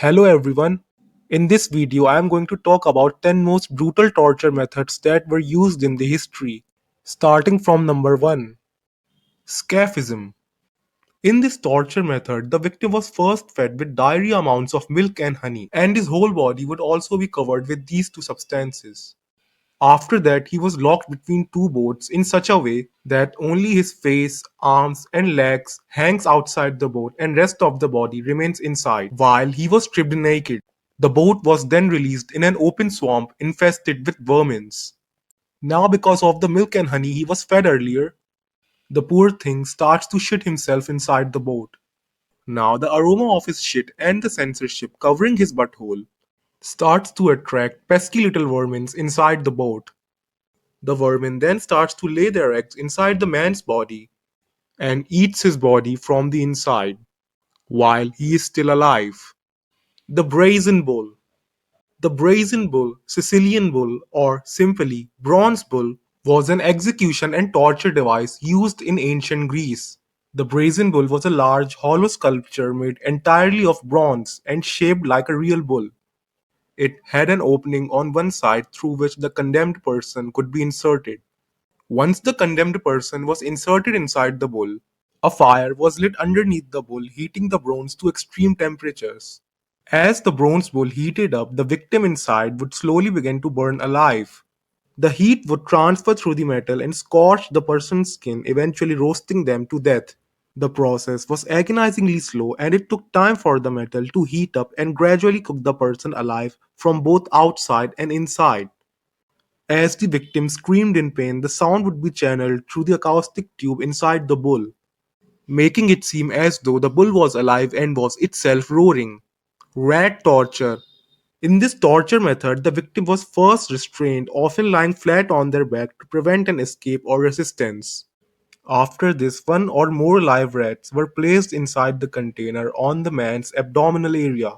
Hello everyone. In this video I am going to talk about 10 most brutal torture methods that were used in the history. Starting from number 1. Scaphism. In this torture method, the victim was first fed with diarrhea amounts of milk and honey, and his whole body would also be covered with these two substances. After that, he was locked between two boats in such a way that only his face, arms, and legs hangs outside the boat and rest of the body remains inside while he was stripped naked. The boat was then released in an open swamp infested with vermins. Now because of the milk and honey he was fed earlier, the poor thing starts to shit himself inside the boat. Now the aroma of his shit and the censorship covering his butthole starts to attract pesky little vermins inside the boat. The vermin then starts to lay their eggs inside the man's body and eats his body from the inside while he is still alive. The Brazen Bull. The Brazen Bull, Sicilian Bull, or simply Bronze Bull, was an execution and torture device used in ancient Greece. The Brazen Bull was a large, hollow sculpture made entirely of bronze and shaped like a real bull. It had an opening on one side through which the condemned person could be inserted. Once the condemned person was inserted inside the bull, a fire was lit underneath the bull, heating the bronze to extreme temperatures. As the bronze bull heated up, the victim inside would slowly begin to burn alive. The heat would transfer through the metal and scorch the person's skin, eventually roasting them to death. The process was agonizingly slow and it took time for the metal to heat up and gradually cook the person alive from both outside and inside. As the victim screamed in pain, the sound would be channeled through the acoustic tube inside the bull, making it seem as though the bull was alive and was itself roaring. Rat torture. In this torture method, the victim was first restrained, often lying flat on their back to prevent an escape or resistance. After this, one or more live rats were placed inside the container on the man's abdominal area,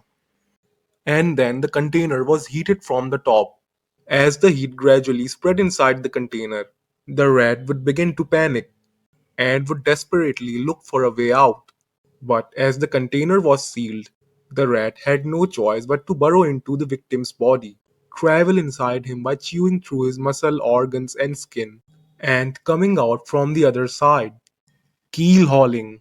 and then the container was heated from the top. As the heat gradually spread inside the container, the rat would begin to panic and would desperately look for a way out. But as the container was sealed, the rat had no choice but to burrow into the victim's body, travel inside him by chewing through his muscle organs and skin, and coming out from the other side. Keel hauling.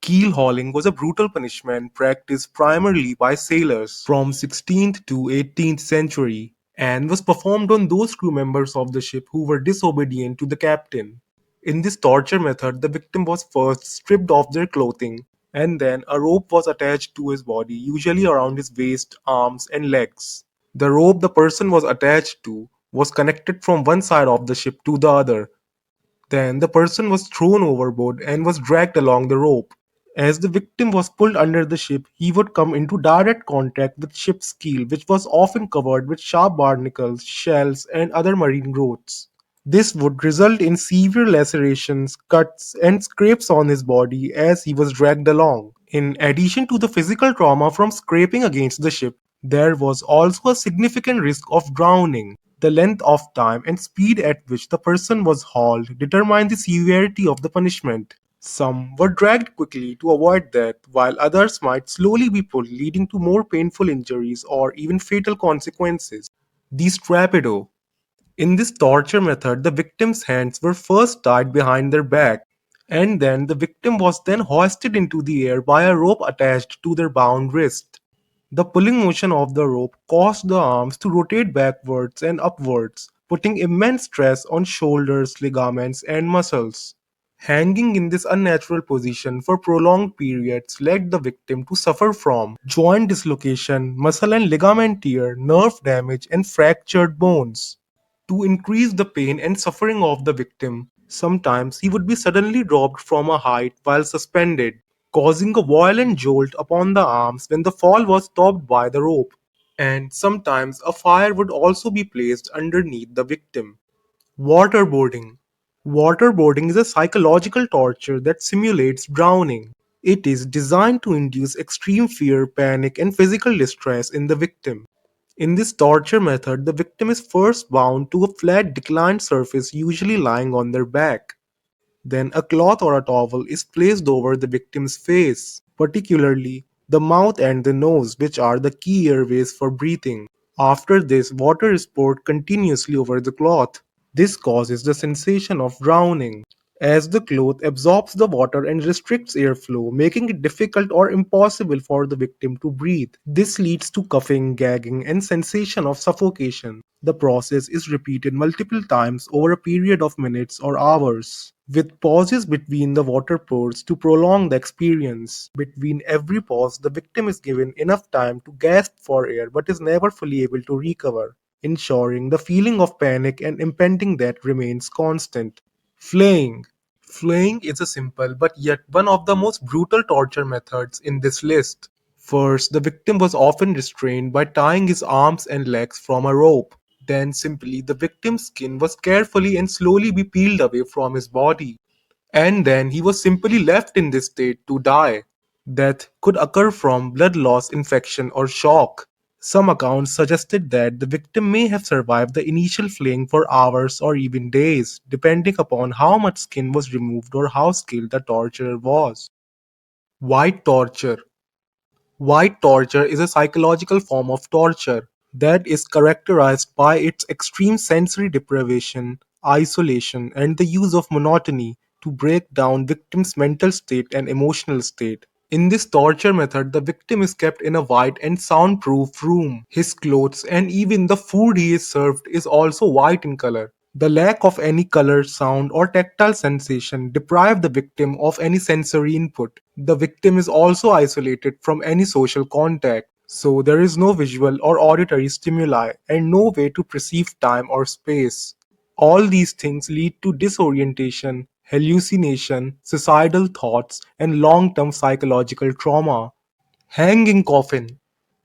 Keel hauling was a brutal punishment practiced primarily by sailors from 16th to 18th century and was performed on those crew members of the ship who were disobedient to the captain. In this torture method, the victim was first stripped of their clothing and then a rope was attached to his body, usually around his waist, arms, and legs. The rope the person was attached to was connected from one side of the ship to the other. Then the person was thrown overboard and was dragged along the rope. As the victim was pulled under the ship, he would come into direct contact with ship's keel, which was often covered with sharp barnacles, shells, and other marine growths. This would result in severe lacerations, cuts, and scrapes on his body as he was dragged along. In addition to the physical trauma from scraping against the ship, there was also a significant risk of drowning. The length of time and speed at which the person was hauled determined the severity of the punishment. Some were dragged quickly to avoid death, while others might slowly be pulled, leading to more painful injuries or even fatal consequences. The strapedo. In this torture method, the victim's hands were first tied behind their back, and then the victim was then hoisted into the air by a rope attached to their bound wrist. The pulling motion of the rope caused the arms to rotate backwards and upwards, putting immense stress on shoulders, ligaments, and muscles. Hanging in this unnatural position for prolonged periods led the victim to suffer from joint dislocation, muscle and ligament tear, nerve damage, and fractured bones. To increase the pain and suffering of the victim, sometimes he would be suddenly dropped from a height while suspended, causing a violent jolt upon the arms when the fall was stopped by the rope. And sometimes a fire would also be placed underneath the victim. Waterboarding. Waterboarding is a psychological torture that simulates drowning. It is designed to induce extreme fear, panic, and physical distress in the victim. In this torture method, the victim is first bound to a flat declined surface, usually lying on their back. Then a cloth or a towel is placed over the victim's face, particularly the mouth and the nose, which are the key airways for breathing. After this, water is poured continuously over the cloth. This causes the sensation of drowning, as the cloth absorbs the water and restricts airflow, making it difficult or impossible for the victim to breathe. This leads to coughing, gagging, and sensation of suffocation. The process is repeated multiple times over a period of minutes or hours, with pauses between the water pours to prolong the experience. Between every pause, the victim is given enough time to gasp for air but is never fully able to recover, ensuring the feeling of panic and impending death remains constant. Flaying. Flaying is a simple but yet one of the most brutal torture methods in this list. First, the victim was often restrained by tying his arms and legs from a rope. Then, simply, the victim's skin was carefully and slowly be peeled away from his body. And then he was simply left in this state to die. Death could occur from blood loss, infection, or shock. Some accounts suggested that the victim may have survived the initial flaying for hours or even days, depending upon how much skin was removed or how skilled the torturer was. White torture. White torture is a psychological form of torture that is characterized by its extreme sensory deprivation, isolation, and the use of monotony to break down victims' mental state and emotional state. In this torture method, the victim is kept in a white and soundproof room. His clothes and even the food he is served is also white in color. The lack of any color, sound, or tactile sensation deprive the victim of any sensory input. The victim is also isolated from any social contact, so there is no visual or auditory stimuli and no way to perceive time or space. All these things lead to disorientation, hallucination, suicidal thoughts, and long term psychological trauma. Hanging coffin.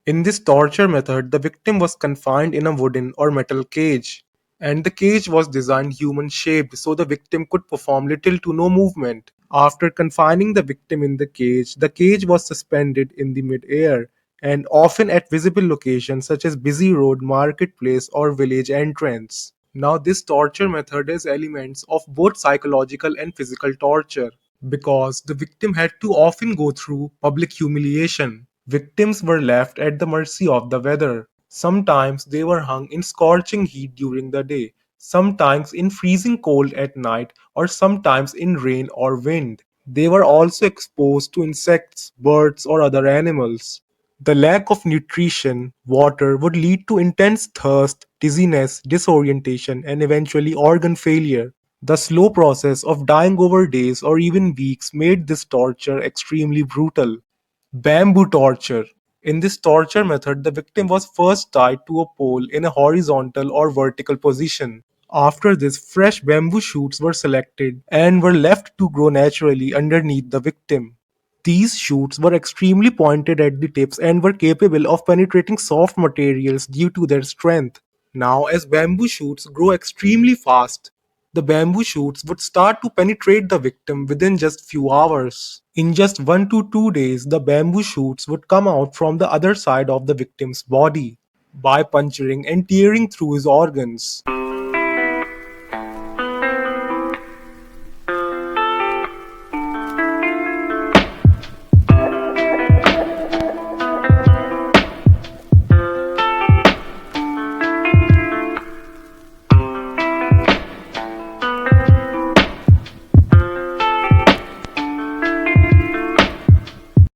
In this torture method, the victim was confined in a wooden or metal cage, and the cage was designed human shaped so the victim could perform little to no movement. After confining the victim in the cage was suspended in the mid-air and often at visible locations such as busy road, marketplace, or village entrance. Now, this torture method has elements of both psychological and physical torture because the victim had to often go through public humiliation. Victims were left at the mercy of the weather. Sometimes they were hung in scorching heat during the day, sometimes in freezing cold at night, or sometimes in rain or wind. They were also exposed to insects, birds, or other animals. The lack of nutrition, water would lead to intense thirst, dizziness, disorientation, and eventually organ failure. The slow process of dying over days or even weeks made this torture extremely brutal. Bamboo torture. In this torture method, the victim was first tied to a pole in a horizontal or vertical position. After this, fresh bamboo shoots were selected and were left to grow naturally underneath the victim. These shoots were extremely pointed at the tips and were capable of penetrating soft materials due to their strength. Now, as bamboo shoots grow extremely fast, the bamboo shoots would start to penetrate the victim within just few hours. In just 1 to 2 days, the bamboo shoots would come out from the other side of the victim's body by puncturing and tearing through his organs.